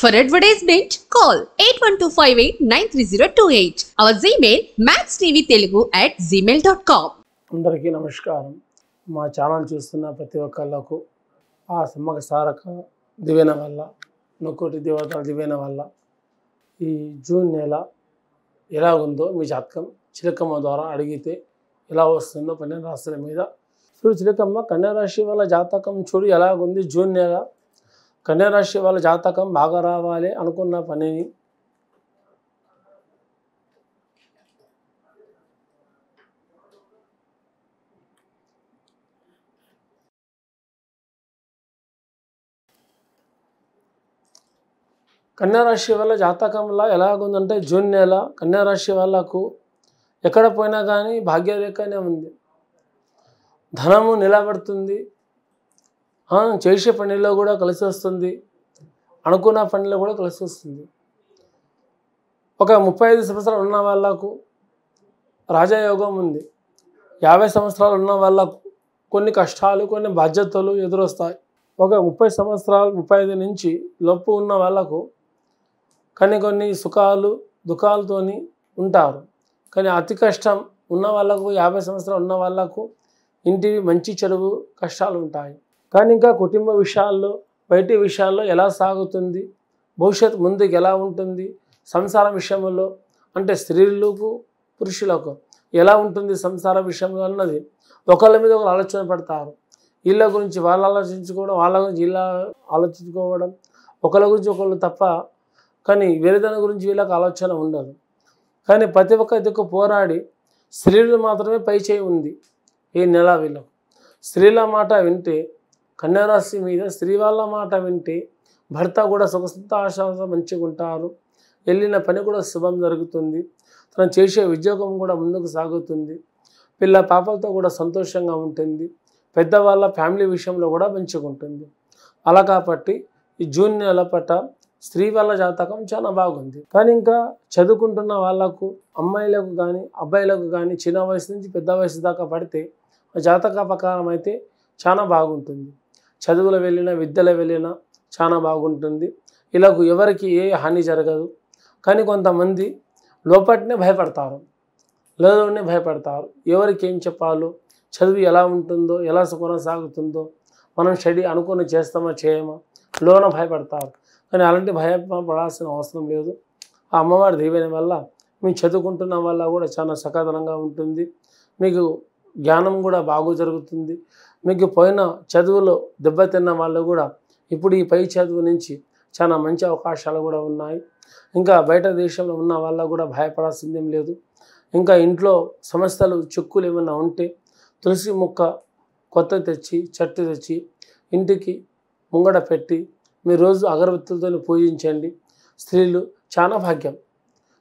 For advertisement, call 8125893028. Our Gmail maxtvtelugu@gmail.com. అందరికీ నమస్కారం. మా ఛానల్ చూస్తున్న ప్రతి ఒక్కళ్ళకు ఆ సమ్మక సారక దివెన వల్ల నొక్కోటి దేవతల దివెన వల్ల ఈ జూన్ నెల ఎలా ఉందో మీ జాతకం చిలకమ్మ ద్వారా అడిగితే ఎలా వస్తుందో 12 రాశుల మీద చూడు. చిలకమ్మ కన్యా రాశి వాళ్ళ జాతకం చూడు ఎలాగుంది. జూన్ నెల కన్యా రాశి వాళ్ళ జాతకం బాగా రావాలి అనుకున్న పనిని కన్యారాశి వాళ్ళ జాతకంలో ఎలాగుందంటే జూన్ నెల కన్యారాశి వాళ్ళకు ఎక్కడ పోయినా కానీ భాగ్యరేఖనే ఉంది. ధనము నిలబడుతుంది. చేసే పనిలో కూడా కలిసి వస్తుంది. అనుకున్న పనిలో కూడా కలిసి వస్తుంది. ఒక 35 సంవత్సరాలు ఉన్న వాళ్ళకు రాజయోగం ఉంది. 50 సంవత్సరాలు ఉన్న వాళ్ళకు కొన్ని కష్టాలు కొన్ని బాధ్యతలు ఎదురొస్తాయి. ఒక 30 సంవత్సరాలు 35 నుంచి లోపు ఉన్న వాళ్ళకు కొన్ని సుఖాలు దుఃఖాలతోని ఉంటారు. కానీ అతి కష్టం ఉన్న వాళ్ళకు 50 సంవత్సరాలు ఉన్న వాళ్ళకు ఇంటి మంచి చెడువు కష్టాలు ఉంటాయి. కానీ ఇంకా కుటుంబ విషయాల్లో బయటి విషయాల్లో ఎలా సాగుతుంది, భవిష్యత్తు ముందుకు ఎలా ఉంటుంది, సంసార విషయంలో అంటే స్త్రీలకు పురుషులకు ఎలా ఉంటుంది సంసార విషయంలో అన్నది ఒకళ్ళ మీద ఒకరు ఆలోచన పడతారు. వీళ్ళ గురించి వాళ్ళు ఆలోచించుకోవడం, వాళ్ళ గురించి వీళ్ళ ఆలోచించుకోవడం, ఒకళ్ళ గురించి ఒకళ్ళు తప్ప కానీ వేరే దాని గురించి వీళ్ళకి ఆలోచన ఉండదు. కానీ ప్రతి ఒక్క దిక్కు పోరాడి స్త్రీలు మాత్రమే పై చేయి ఉంది ఈ నెల. వీళ్ళకు స్త్రీల మాట వింటే కన్యారాశి మీద స్త్రీ వాళ్ళ మాట వింటే భర్త కూడా సుఖ సంతోషాలతో మంచిగా ఉంటారు. వెళ్ళిన పని కూడా శుభం జరుగుతుంది. తను చేసే ఉద్యోగం కూడా ముందుకు సాగుతుంది. పిల్ల పాపలతో కూడా సంతోషంగా ఉంటుంది. పెద్దవాళ్ళ ఫ్యామిలీ విషయంలో కూడా మంచిగా ఉంటుంది. అలా కాబట్టి ఈ జూన్ నెల పట్ల స్త్రీ వాళ్ళ జాతకం చాలా బాగుంది. కానీ ఇంకా చదువుకుంటున్న వాళ్ళకు అమ్మాయిలకు కానీ అబ్బాయిలకు కానీ చిన్న వయసు నుంచి పెద్ద వయసు దాకా పడితే జాతక ప్రకారం అయితే చాలా బాగుంటుంది. చదువులు వెళ్ళినా విద్యలో వెళ్ళినా చాలా బాగుంటుంది. ఇలాగ ఎవరికి ఏ హాని జరగదు. కానీ కొంతమంది లోపటినే భయపడతారు, లేదోనే భయపడతారు. ఎవరికి ఏం చెప్పాలో, చదువు ఎలా ఉంటుందో, ఎలా కొనసాగుతుందో, మనం స్టడీ అనుకుని చేస్తామా చేయమా లోన భయపడతారు. కానీ అలాంటి భయపడాల్సిన అవసరం లేదు. ఆ అమ్మవారి దీవెన వల్ల మేము చదువుకుంటున్న వల్ల కూడా చాలా సకాలంగా ఉంటుంది. మీకు జ్ఞానం కూడా బాగా జరుగుతుంది. మీకు పోయిన చదువులో దెబ్బతిన్న వాళ్ళు కూడా ఇప్పుడు ఈ పై చదువు నుంచి చాలా మంచి అవకాశాలు కూడా ఉన్నాయి. ఇంకా బయట దేశంలో ఉన్న వాళ్ళకు కూడా భయపడాల్సిందేం లేదు. ఇంకా ఇంట్లో సమస్యలు చిక్కులు ఏమైనా ఉంటే తులసి మొక్క కొత్త తెచ్చి చెట్టు తెచ్చి ఇంటికి ముంగడ పెట్టి మీరు రోజు అగరబత్తులతో పూజించండి. స్త్రీలు చాలా భాగ్యం.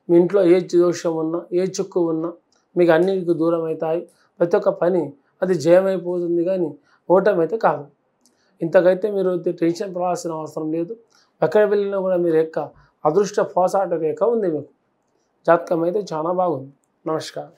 మీ ఇంట్లో ఏ దోషం ఉన్నా ఏ చిక్కు ఉన్నా మీకు అన్నిటికి దూరం అవుతాయి. ప్రతి ఒక్క పని అది జయమైపోతుంది కానీ ఓటమైతే కాదు. ఇంతకైతే మీరు టెన్షన్ పడాల్సిన అవసరం లేదు. ఎక్కడ వెళ్ళినా కూడా మీరు అదృష్ట పోసాట రేఖ ఉంది. మీకు జాతకం అయితే చాలా బాగుంది. నమస్కారం.